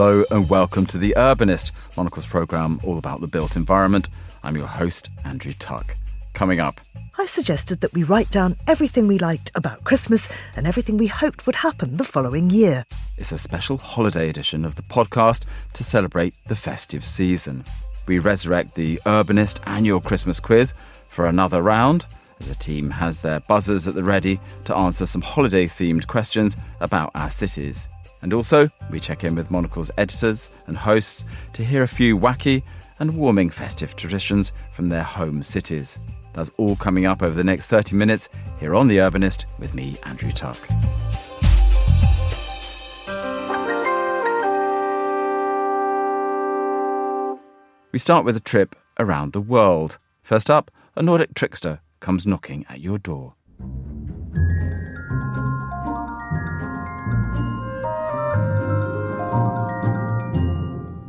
Hello and welcome to The Urbanist, Monocle's programme all about the built environment. I'm your host, Andrew Tuck. Coming up, I've suggested that we write down everything we liked about Christmas and everything we hoped would happen the following year. it's a special holiday edition of the podcast to celebrate the festive season. We resurrect the Urbanist annual Christmas quiz for another round. The team has their buzzers at the ready to answer some holiday-themed questions about our cities. And also, we check in with Monocle's editors and hosts to hear a few wacky and warming festive traditions from their home cities. That's all coming up over the next 30 minutes here on The Urbanist with me, Andrew Tuck. We start with a trip around the world. First up, a Nordic trickster comes knocking at your door.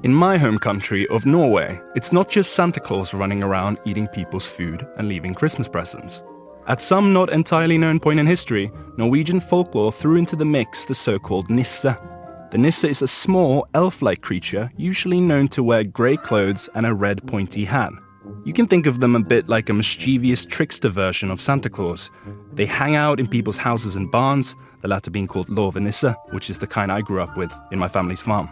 In my home country of Norway, it's not just Santa Claus running around eating people's food and leaving Christmas presents. At some not entirely known point in history, Norwegian folklore threw into the mix the so-called nisse. The nisse is a small, elf-like creature, usually known to wear grey clothes and a red pointy hat. You can think of them a bit like a mischievous trickster version of Santa Claus. They hang out in people's houses and barns, the latter being called låvenisse, which is the kind I grew up with in my family's farm.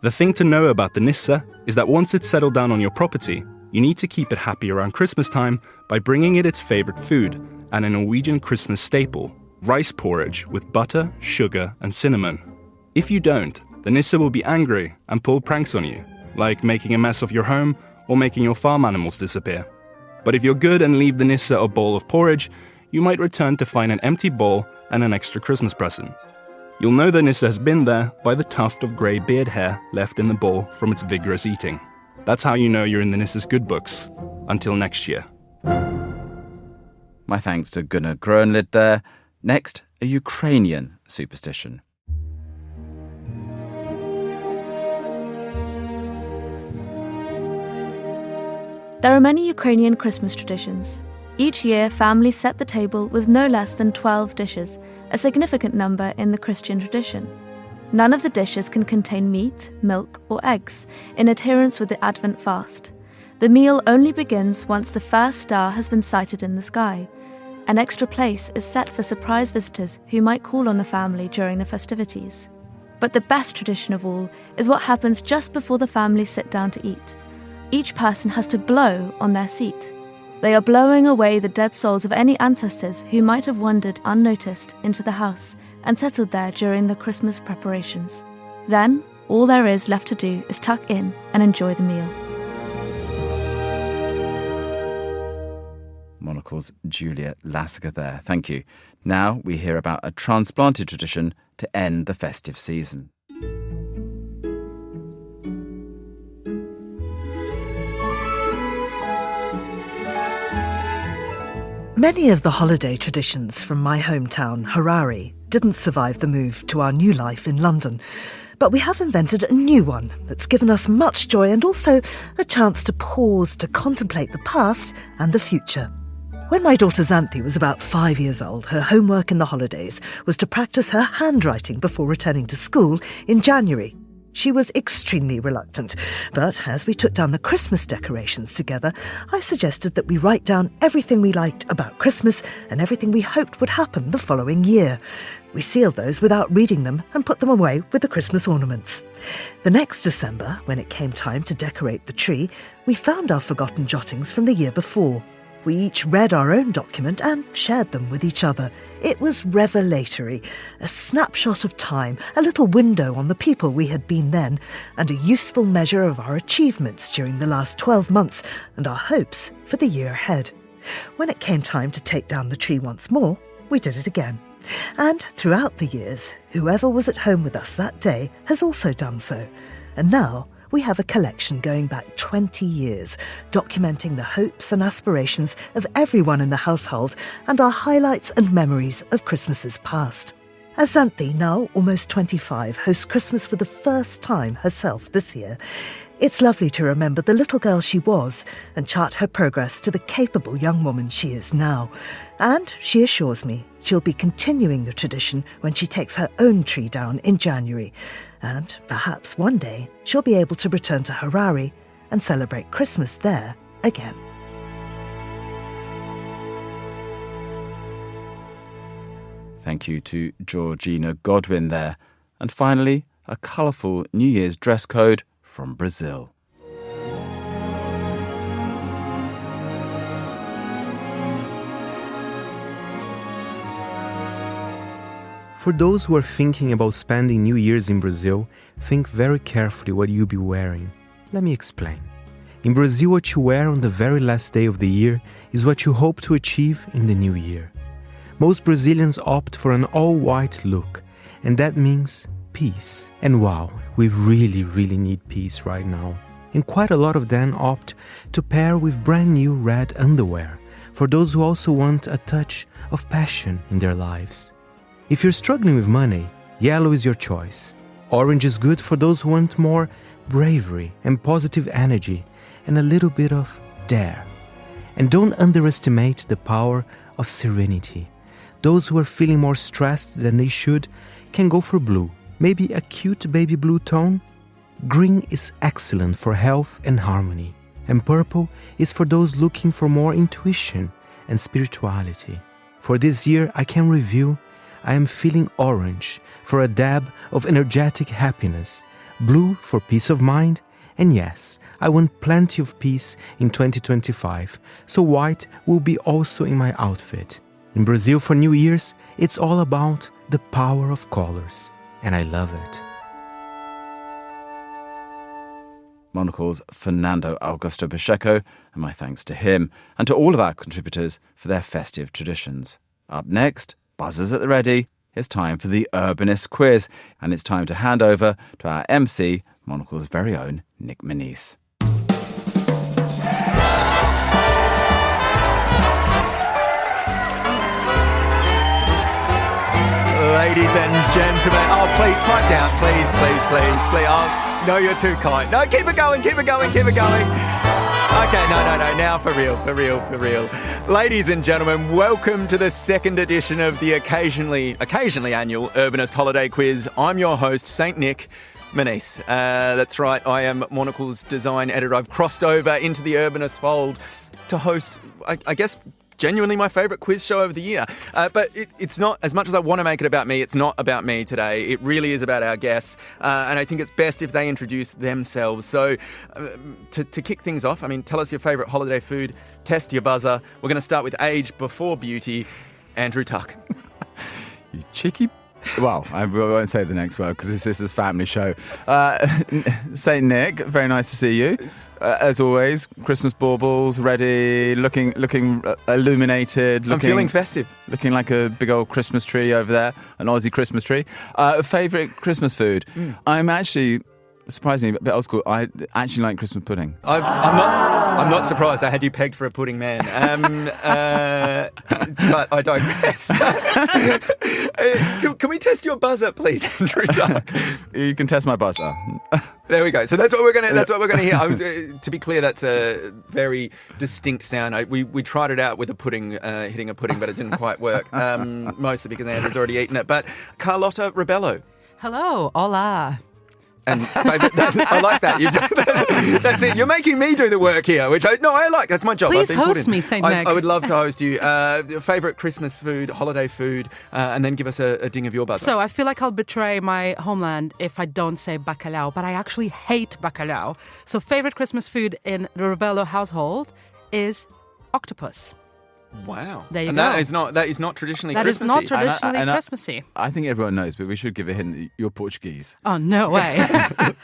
The thing to know about the nisse is that once it's settled down on your property, you need to keep it happy around Christmas time by bringing it its favourite food and a Norwegian Christmas staple, rice porridge with butter, sugar and cinnamon. If you don't, the nisse will be angry and pull pranks on you, like making a mess of your home or making your farm animals disappear. But if you're good and leave the nisse a bowl of porridge, you might return to find an empty bowl and an extra Christmas present. You'll know the nisse has been there by the tuft of grey beard hair left in the bowl from its vigorous eating. That's how you know you're in the nisse's good books. Until next year. My thanks to Gunnar Grönlid there. Next, a Ukrainian superstition. There are many Ukrainian Christmas traditions. Each year, families set the table with no less than 12 dishes, a significant number in the Christian tradition. None of the dishes can contain meat, milk, or eggs, in adherence with the Advent fast. The meal only begins once the first star has been sighted in the sky. An extra place is set for surprise visitors who might call on the family during the festivities. But the best tradition of all is what happens just before the families sit down to eat. Each person has to blow on their seat. They are blowing away the dead souls of any ancestors who might have wandered unnoticed into the house and settled there during the Christmas preparations. Then, all there is left to do is tuck in and enjoy the meal. Monocle's Julia Lassiger there. Thank you. Now we hear about a transplanted tradition to end the festive season. Many of the holiday traditions from my hometown, Harare, didn't survive the move to our new life in London. But we have invented a new one that's given us much joy and also a chance to pause to contemplate the past and the future. When my daughter Xanthi was about 5 years old, her homework in the holidays was to practice her handwriting before returning to school in January. She was extremely reluctant, but as we took down the Christmas decorations together, I suggested that we write down everything we liked about Christmas and everything we hoped would happen the following year. We sealed those without reading them and put them away with the Christmas ornaments. The next December, when it came time to decorate the tree, we found our forgotten jottings from the year before. We each read our own document and shared them with each other. It was revelatory, a snapshot of time, a little window on the people we had been then, and a useful measure of our achievements during the last 12 months and our hopes for the year ahead. When it came time to take down the tree once more, we did it again. And throughout the years, whoever was at home with us that day has also done so. And now, we have a collection going back 20 years, documenting the hopes and aspirations of everyone in the household and our highlights and memories of Christmases past. As Xanthi, now almost 25, hosts Christmas for the first time herself this year, it's lovely to remember the little girl she was and chart her progress to the capable young woman she is now. And she assures me she'll be continuing the tradition when she takes her own tree down in January. And perhaps one day she'll be able to return to Harare and celebrate Christmas there again. Thank you to Georgina Godwin there. And finally, a colourful New Year's dress code from Brazil. For those who are thinking about spending New Year's in Brazil, think very carefully what you'll be wearing. Let me explain. In Brazil, what you wear on the very last day of the year is what you hope to achieve in the new year. Most Brazilians opt for an all-white look, and that means peace. And wow, we really need peace right now. And quite a lot of them opt to pair with brand new red underwear, for those who also want a touch of passion in their lives. If you're struggling with money, yellow is your choice. Orange is good for those who want more bravery and positive energy and a little bit of dare. And don't underestimate the power of serenity. Those who are feeling more stressed than they should can go for blue, maybe a cute baby blue tone. Green is excellent for health and harmony, and purple is for those looking for more intuition and spirituality. For this year, I can review I am feeling orange for a dab of energetic happiness, blue for peace of mind, and yes, I want plenty of peace in 2025, so white will be also in my outfit. In Brazil for New Year's, it's all about the power of colors, and I love it. Monocle's Fernando Augusto Pacheco, and my thanks to him and to all of our contributors for their festive traditions. Up next, buzzers at the ready, it's time for the Urbanist quiz, and it's time to hand over to our MC, Monocle's very own Nick Manise. Ladies and gentlemen, oh please, pipe down, please. Oh, no, you're too kind. No, keep it going. Okay, no, now for real. Ladies and gentlemen, welcome to the second edition of the occasionally annual Urbanist Holiday Quiz. I'm your host, St. Nick Manise. That's right, I am Monocle's design editor. I've crossed over into the Urbanist fold to host, I guess, genuinely my favourite quiz show of the year. But it's not, as much as I want to make it about me, it's not about me today. It really is about our guests. And I think it's best if they introduce themselves. So to kick things off, tell us your favourite holiday food, test your buzzer. We're going to start with age before beauty. Andrew Tuck. You cheeky... Well, I won't say the next word because this is family show. St. Nick, very nice to see you. As always, Christmas baubles ready, looking illuminated. I'm feeling festive. Looking like a big old Christmas tree over there, an Aussie Christmas tree. Favourite Christmas food? I'm actually, surprisingly, a bit old school. I actually like Christmas pudding. I'm not surprised. I had you pegged for a pudding man. But I digress. Can we test your buzzer, please, Andrew Tuck? You can test my buzzer. There we go. So that's what we're gonna hear. To be clear, that's a very distinct sound. We tried it out with a pudding, hitting a pudding, but it didn't quite work. Mostly because Andrew's already eaten it. But Carlotta Rebello. Hello, hola. And I like that. That's it. You're making me do the work here, which I like. That's my job. Please host me, St. Nick. I would love to host you. Your favourite Christmas food, holiday food, and then give us a ding of your buzzer. So I feel like I'll betray my homeland if I don't say bacalhau, but I actually hate bacalhau. So favourite Christmas food in the Rebello household is octopus. Wow. There you go. That is not traditionally Christmassy. Christmassy. That is not traditionally Christmassy. I think everyone knows, but we should give a hint that you're Portuguese. Oh, no way.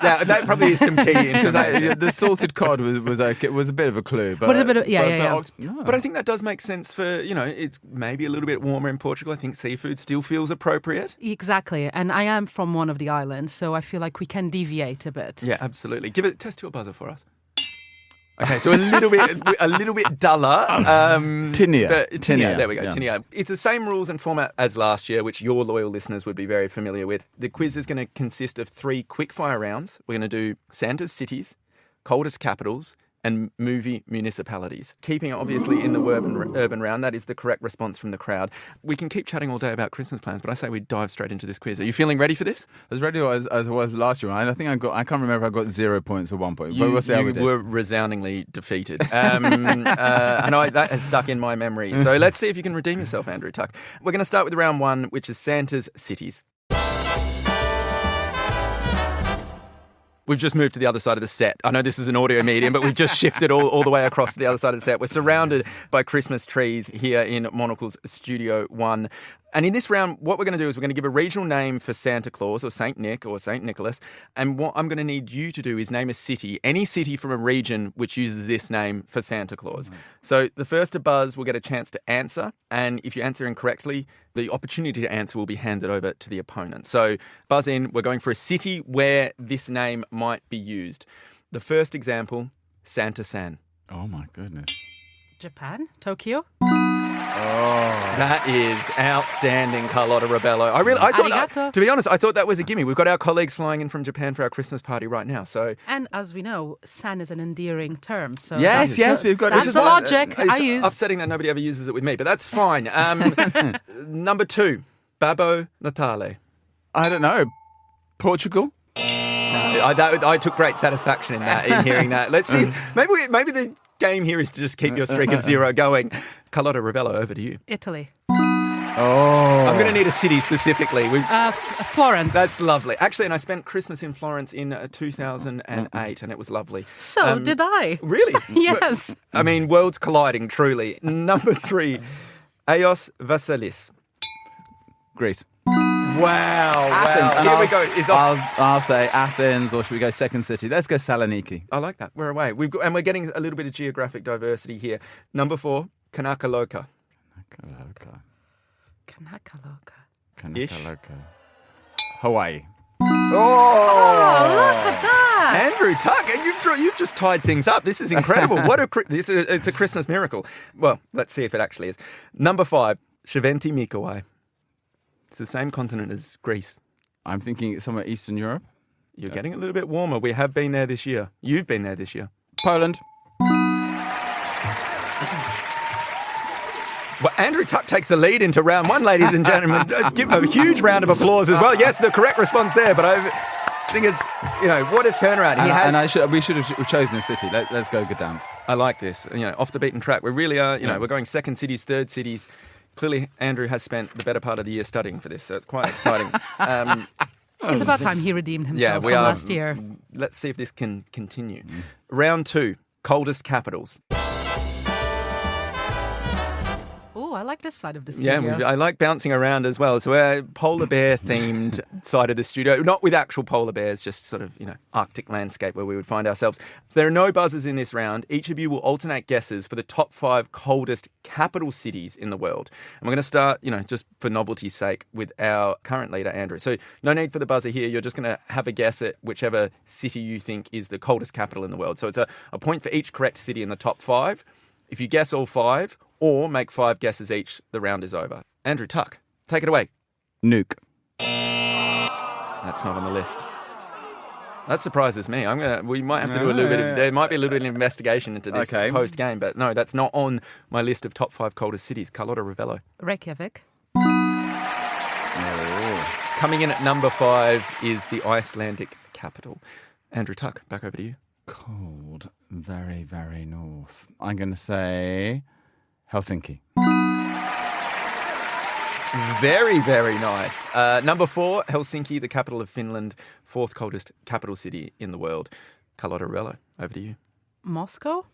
That probably is some key information. The salted cod was a bit of a clue. But, But I think that does make sense for, it's maybe a little bit warmer in Portugal. I think seafood still feels appropriate. Exactly. And I am from one of the islands, so I feel like we can deviate a bit. Yeah, absolutely. Test your buzzer for us. Okay, so a little bit duller. Tinnier. There we go. Yeah. Tinnier. It's the same rules and format as last year, which your loyal listeners would be very familiar with. The quiz is going to consist of 3 quickfire rounds. We're going to do Santa's cities, coldest capitals, and movie municipalities. Keeping it obviously in the urban round, that is the correct response from the crowd. We can keep chatting all day about Christmas plans, but I say we dive straight into this quiz. Are you feeling ready for this? As ready as I was last year. I think I can't remember if I got 0 points or 1 point. But we'll see how we do. You were resoundingly defeated. And that has stuck in my memory. So let's see if you can redeem yourself, Andrew Tuck. We're going to start with round 1, which is Santa's cities. We've just moved to the other side of the set. I know this is an audio medium, but we've just shifted all the way across to the other side of the set. We're surrounded by Christmas trees here in Monocle's Studio 1. And in this round, what we're going to do is we're going to give a regional name for Santa Claus or Saint Nick or Saint Nicholas. And what I'm going to need you to do is name a city, any city from a region which uses this name for Santa Claus. Right. So the first to buzz will get a chance to answer. And if you answer incorrectly, the opportunity to answer will be handed over to the opponent. So buzz in. We're going for a city where this name might be used. The first example, Santa San. Oh, my goodness. Japan? Tokyo? Oh, that is outstanding, Carlotta Rebello. I thought, to be honest, I thought that was a gimme. We've got our colleagues flying in from Japan for our Christmas party right now. And as we know, San is an endearing term. So yes, we've got. That's the logic I use. It's upsetting that nobody ever uses it with me, but that's fine. Number 2, Babbo Natale. I don't know. Portugal. I took great satisfaction in hearing that. Let's see. Maybe the game here is to just keep your streak of 0 going. Carlotta Rebello, over to you. Italy. Oh. I'm going to need a city specifically. Florence. That's lovely. Actually, and I spent Christmas in Florence in 2008, and it was lovely. So did I. Really? Yes. I mean, worlds colliding, truly. Number 3, Eos Vasilis. Greece. Wow. Athens. Here we go. I'll say Athens, or should we go second city? Let's go Saloniki. I like that. We're away. We're getting a little bit of geographic diversity here. Number 4, Kanakaloka. Kanakaloka. Hawaii. Oh, look at that. Andrew Tuck, you've just tied things up. This is incredible. It's a Christmas miracle. Well, let's see if it actually is. Number 5, Shiventi Mikawai. It's the same continent as Greece. I'm thinking somewhere Eastern Europe. You're getting a little bit warmer. We have been there this year. You've been there this year. Poland. Well, Andrew Tuck takes the lead into round 1, ladies and gentlemen. Give him a huge round of applause as well. Yes, the correct response there, but I think it's, what a turnaround. We should have chosen a city. Let's go Gdansk. I like this. Off the beaten track. We really are, we're going second cities, third cities. Clearly, Andrew has spent the better part of the year studying for this, so it's quite exciting. It's about time he redeemed himself from last year. Let's see if this can continue. Round 2, coldest capitals. Oh, I like this side of the studio. Yeah, I like bouncing around as well. So we're polar bear themed side of the studio, not with actual polar bears, just sort of, Arctic landscape where we would find ourselves. So there are no buzzers in this round. Each of you will alternate guesses for the top 5 coldest capital cities in the world. And we're going to start, just for novelty's sake, with our current leader, Andrew. So no need for the buzzer here. You're just going to have a guess at whichever city you think is the coldest capital in the world. So it's a point for each correct city in the top 5. If you guess all 5, or make 5 guesses each, the round is over. Andrew Tuck, take it away. Nuke. That's not on the list. That surprises me. We might have to do a little bit of. There might be a little bit of investigation into this post game, but no, that's not on my list of top 5 coldest cities. Carlotta Rebello. Reykjavik. Coming in at number 5 is the Icelandic capital. Andrew Tuck, back over to you. Cold, very, very north. I'm going to say Helsinki. Very, very nice. Number 4, Helsinki, the capital of Finland, 4th coldest capital city in the world. Carlotta Rebello, over to you. Moscow?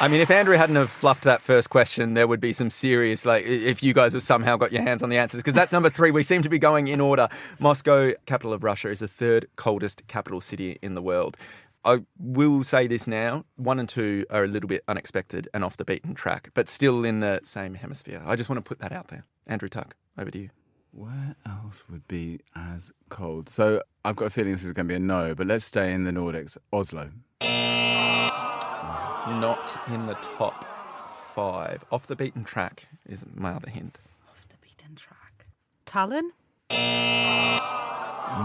I mean, if Andrew hadn't have fluffed that first question, there would be some serious, if you guys have somehow got your hands on the answers, because that's number 3. We seem to be going in order. Moscow, capital of Russia, is the 3rd coldest capital city in the world. I will say this now, 1 and 2 are a little bit unexpected and off the beaten track, but still in the same hemisphere. I just want to put that out there. Andrew Tuck, over to you. Where else would be as cold? So I've got a feeling this is going to be a no, but let's stay in the Nordics. Oslo. Not in the top 5. Off the beaten track is my other hint. Off the beaten track. Tallinn?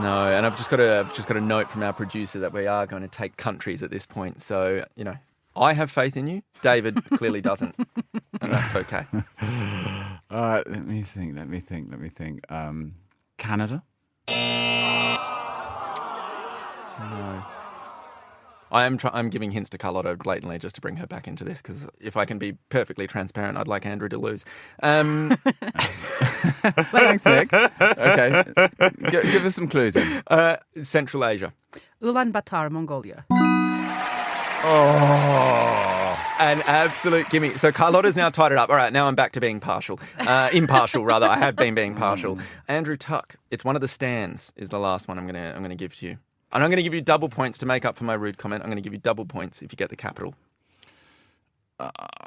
No, and I've just got a note from our producer that we are going to take countries at this point. So, I have faith in you. David clearly doesn't, and that's okay. All right, let me think. Canada? No. I'm giving hints to Carlotta blatantly just to bring her back into this, because if I can be perfectly transparent, I'd like Andrew to lose. Thanks, Nick. Okay. Give us some clues in. Central Asia. Ulaanbaatar, Mongolia. Oh, an absolute gimme. So Carlotta's now tied it up. All right, now I'm back to being partial. Impartial, rather. I have been being partial. Andrew Tuck, it's one of the stands, is the last one I'm gonna give to you. And I'm going to give you double points to make up for my rude comment. I'm going to give you double points if you get the capital.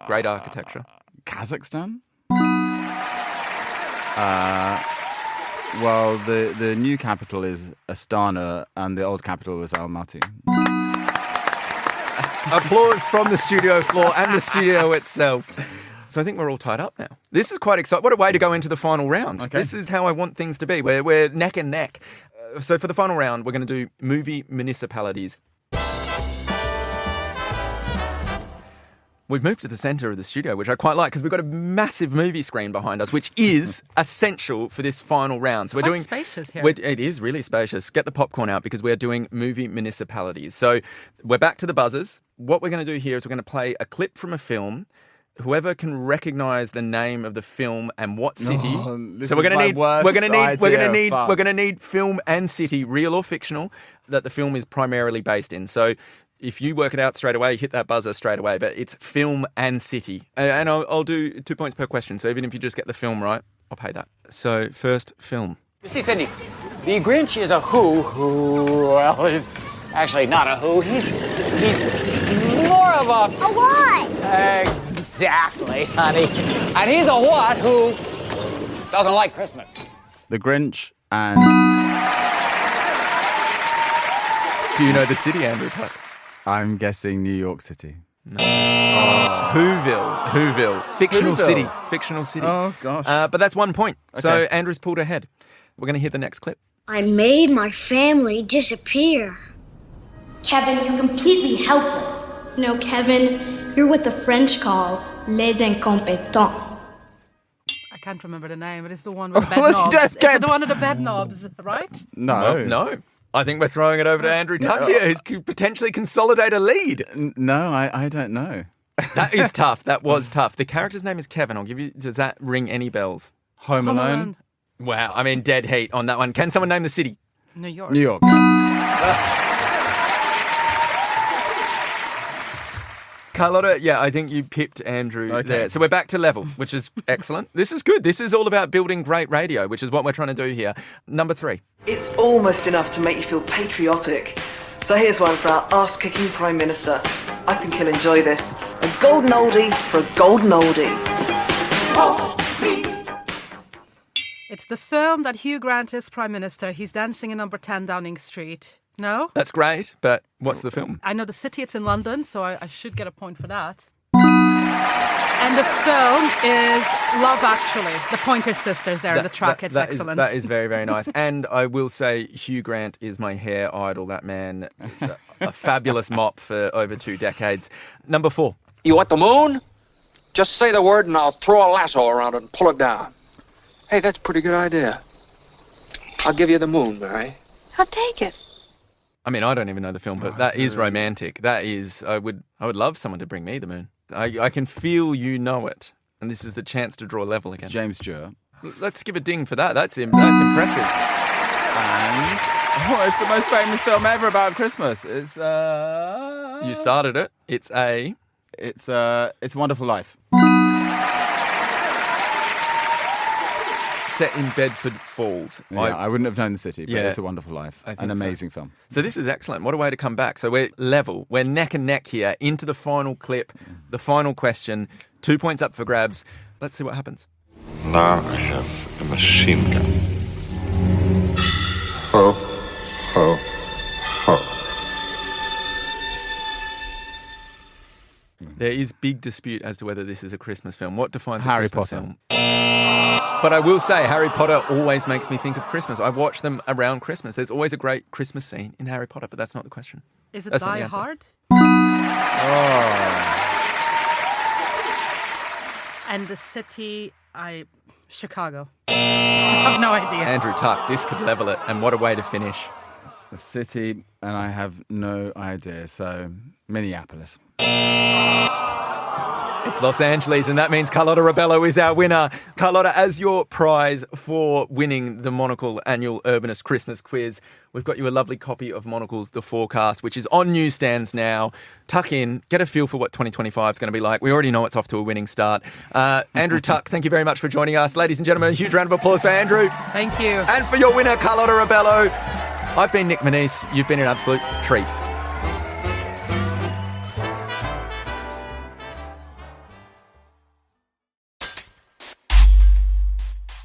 Great architecture. Kazakhstan? Well, the new capital is Astana and the old capital was Almaty. Applause from the studio floor and the studio itself. So I think we're all tied up now. This is quite exciting. What a way to go into the final round. Okay. This is how I want things to be. We're neck and neck. So for the final round, we're going to do movie municipalities. We've moved to the centre of the studio, which I quite like, because we've got a massive movie screen behind us, which is essential for this final round. So it's quite spacious here. It is really spacious. Get the popcorn out, because we're doing movie municipalities. So we're back to the buzzers. What we're going to do here is we're going to play a clip from a film. Whoever can recognise the name of the film and what city. So we're going to need film and city, real or fictional, that the film is primarily based in. So if you work it out straight away, hit that buzzer straight away. But it's film and city, and I'll do 2 points per question. So even if you just get the film right, I'll pay that. So first, film. You see, Cindy, the Grinch is a who. Well, he's actually not a who. He's more of a what? Exactly, honey. And he's a what who doesn't like Christmas. The Grinch and... Do you know the city, Andrew Tuck? I'm guessing New York City. No. Whoville. Fictional city. Oh, gosh. But that's 1 point. Okay. So Andrew's pulled ahead. We're going to hear the next clip. I made my family disappear. Kevin, you're completely helpless. No, Kevin, you're what the French call les incompétents. I can't remember the name, but it's the one with the bed knobs. Is it the one with the bed knobs, right? No. I think we're throwing it over to Andrew Tuck here, who could potentially consolidate a lead. No, I don't know. That is tough. That was tough. The character's name is Kevin. I'll give you... Does that ring any bells? Home Alone? Wow, I mean, dead heat on that one. Can someone name the city? New York. New York. Carlotta, I think you pipped Andrew there. So we're back to level, which is excellent. This is good. This is all about building great radio, which is what we're trying to do here. Number 3. It's almost enough to make you feel patriotic. So here's one for our ass-kicking Prime Minister. I think he'll enjoy this. A golden oldie for a golden oldie. It's the film that Hugh Grant is Prime Minister. He's dancing in number 10 Downing Street. No? That's great, but what's the film? I know the city, it's in London, so I should get a point for that. And the film is Love Actually. The Pointer Sisters there in the track. It's excellent. That is very, very nice. And I will say Hugh Grant is my hair idol. That man, a fabulous mop for over 2 decades. Number 4. You want the moon? Just say the word and I'll throw a lasso around it and pull it down. Hey, that's a pretty good idea. I'll give you the moon, Mary. I'll take it. I mean, I don't even know the film, but that is romantic. That is, I would love someone to bring me the moon. I can feel you know it. And this is the chance to draw level again. It's James Stewart. Let's give a ding for that. That's impressive. And it's the most famous film ever about Christmas. It's You started it. It's a Wonderful Life. Set in Bedford Falls. Yeah, I wouldn't have known the city, but It's a Wonderful Life. An amazing film. So this is excellent. What a way to come back. So we're level. We're neck and neck here into the final clip, the final question. 2 points up for grabs. Let's see what happens. Now I have a machine gun. Ho, ho, ho. There is big dispute as to whether this is a Christmas film. What defines Harry a Christmas Potter. film? But I will say, Harry Potter always makes me think of Christmas. I watch them around Christmas. There's always a great Christmas scene in Harry Potter, but that's not the question. Is it That's not the Die answer. Hard? Oh. And the city, Chicago. I have no idea. Andrew Tuck, this could level it, and what a way to finish. The city, and I have no idea. So, Minneapolis. It's Los Angeles, and that means Carlotta Rebello is our winner. Carlotta, as your prize for winning the Monocle annual Urbanist Christmas quiz, we've got you a lovely copy of Monocle's The Forecast, which is on newsstands now. Tuck in, get a feel for what 2025 is going to be like. We already know it's off to a winning start. Andrew Tuck, thank you very much for joining us. Ladies and gentlemen, a huge round of applause for Andrew. Thank you. And for your winner, Carlotta Rebello. I've been Nick Manise. You've been an absolute treat.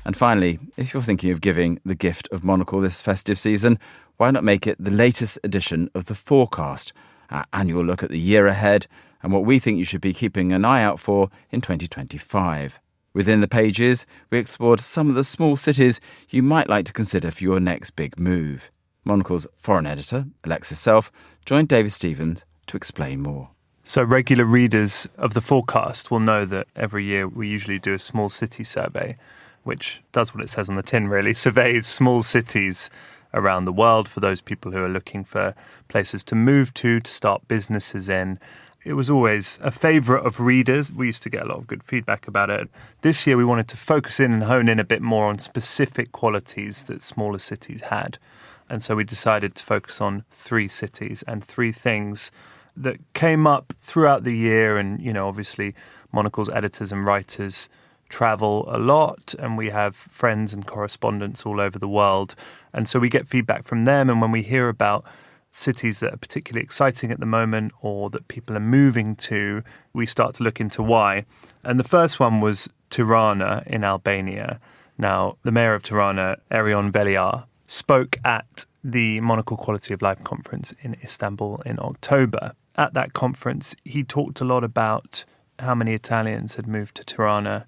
And finally, if you're thinking of giving the gift of Monocle this festive season, why not make it the latest edition of The Forecast, our annual look at the year ahead and what we think you should be keeping an eye out for in 2025. Within the pages, we explored some of the small cities you might like to consider for your next big move. Monocle's foreign editor, Alexis Self, joined David Stevens to explain more. So regular readers of The Forecast will know that every year we usually do a small city survey, which does what it says on the tin, really, surveys small cities around the world for those people who are looking for places to move to start businesses in. It was always a favourite of readers. We used to get a lot of good feedback about it. This year we wanted to focus in and hone in a bit more on specific qualities that smaller cities had. And so we decided to focus on 3 cities and 3 things that came up throughout the year. And, you know, obviously Monocle's editors and writers travel a lot, and we have friends and correspondents all over the world. And so we get feedback from them. And when we hear about cities that are particularly exciting at the moment or that people are moving to, we start to look into why. And the first one was Tirana in Albania. Now, the mayor of Tirana, Erion Veliar, spoke at the Monocle Quality of Life conference in Istanbul in October. At that conference, he talked a lot about how many Italians had moved to Tirana.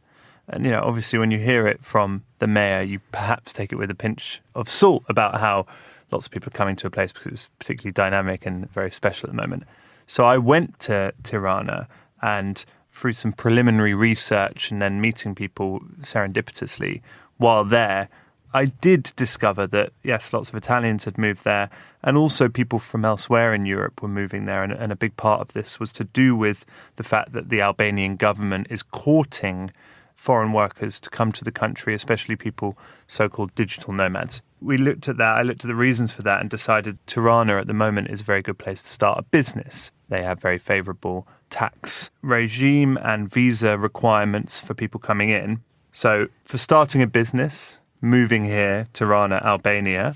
And, you know, obviously when you hear it from the mayor, you perhaps take it with a pinch of salt about how lots of people are coming to a place because it's particularly dynamic and very special at the moment. So I went to Tirana, and through some preliminary research and then meeting people serendipitously while there, I did discover that, yes, lots of Italians had moved there, and also people from elsewhere in Europe were moving there. And a big part of this was to do with the fact that the Albanian government is courting foreign workers to come to the country, especially people so-called digital nomads. We looked at that. I looked at the reasons for that and decided Tirana at the moment is a very good place to start a business. They have very favourable tax regime and visa requirements for people coming in. So for starting a business, moving here, Tirana, Albania.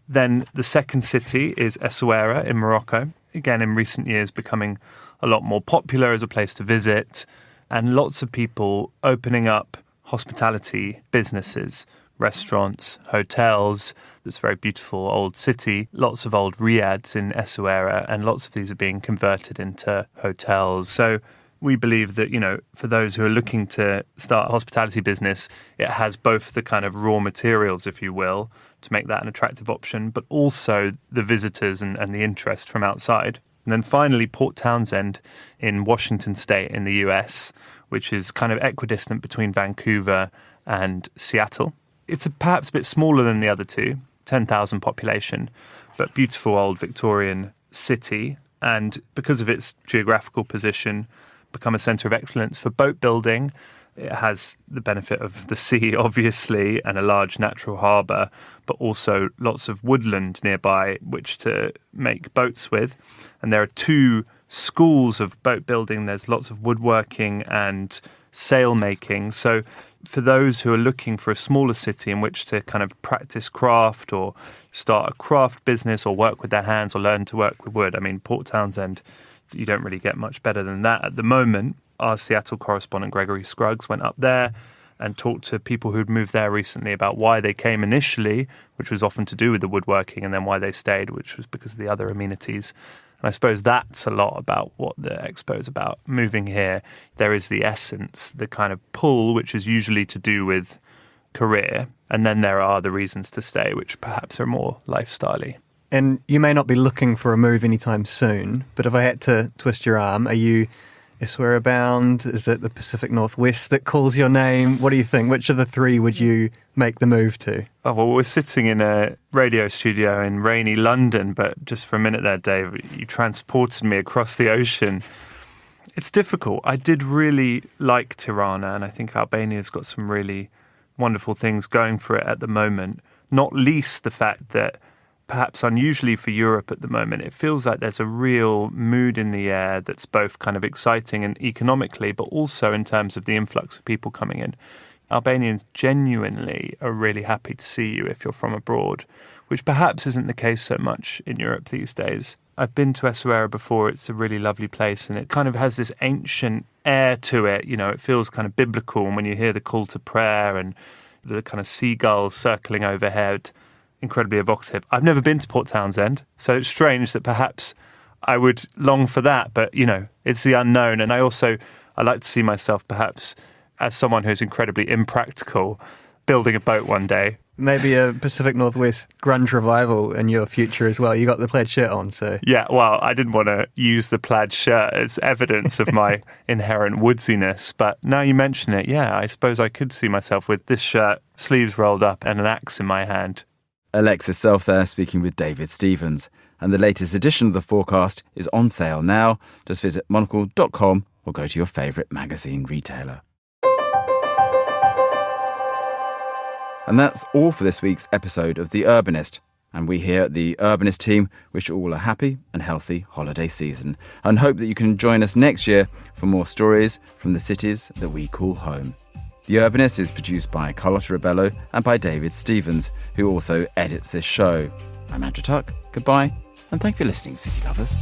Then the second city is Essaouira in Morocco. Again, in recent years, becoming a lot more popular as a place to visit. And lots of people opening up hospitality businesses, restaurants, hotels. This very beautiful old city. Lots of old riads in Essaouira, and lots of these are being converted into hotels. So we believe that, you know, for those who are looking to start a hospitality business, it has both the kind of raw materials, if you will, to make that an attractive option, but also the visitors and the interest from outside. And then finally, Port Townsend in Washington State in the US, which is kind of equidistant between Vancouver and Seattle. It's perhaps a bit smaller than the other two, 10,000 population, but beautiful old Victorian city. And because of its geographical position, become a centre of excellence for boat building. It has the benefit of the sea, obviously, and a large natural harbour, but also lots of woodland nearby which to make boats with. And there are 2 schools of boat building. There's lots of woodworking and sail making. So for those who are looking for a smaller city in which to kind of practice craft or start a craft business or work with their hands or learn to work with wood, I mean, Port Townsend, you don't really get much better than that at the moment. Our Seattle correspondent Gregory Scruggs went up there and talked to people who'd moved there recently about why they came initially, which was often to do with the woodworking, and then why they stayed, which was because of the other amenities. And I suppose that's a lot about what the expo is about. Moving here, there is the essence, the kind of pull, which is usually to do with career. And then there are the reasons to stay, which perhaps are more lifestyle-y. And you may not be looking for a move anytime soon, but if I had to twist your arm, are you Iswara bound? Is it the Pacific Northwest that calls your name? What do you think? Which of the three would you make the move to? Oh, well, we're sitting in a radio studio in rainy London, but just for a minute there, Dave, you transported me across the ocean. It's difficult. I did really like Tirana, and I think Albania's got some really wonderful things going for it at the moment, not least the fact that perhaps unusually for Europe at the moment, it feels like there's a real mood in the air that's both kind of exciting and economically, but also in terms of the influx of people coming in. Albanians genuinely are really happy to see you if you're from abroad, which perhaps isn't the case so much in Europe these days. I've been to Essaouira before. It's a really lovely place, and it kind of has this ancient air to it. You know, it feels kind of biblical, and when you hear the call to prayer and the kind of seagulls circling overhead, incredibly evocative. I've never been to Port Townsend, so it's strange that perhaps I would long for that, but, you know, it's the unknown. And I like to see myself perhaps as someone who's incredibly impractical, building a boat one day. Maybe a Pacific Northwest grunge revival in your future as well. You got the plaid shirt on, so... Yeah, well, I didn't want to use the plaid shirt as evidence of my inherent woodsiness, but now you mention it, yeah, I suppose I could see myself with this shirt, sleeves rolled up, and an axe in my hand. Alexis Self there speaking with David Stevens. And the latest edition of the forecast is on sale now. Just visit monocle.com or go to your favourite magazine retailer. And that's all for this week's episode of The Urbanist. And we here at the Urbanist team wish you all a happy and healthy holiday season and hope that you can join us next year for more stories from the cities that we call home. The Urbanist is produced by Carlotta Rebello and by David Stevens, who also edits this show. I'm Andrew Tuck. Goodbye, and thank you for listening, City Lovers.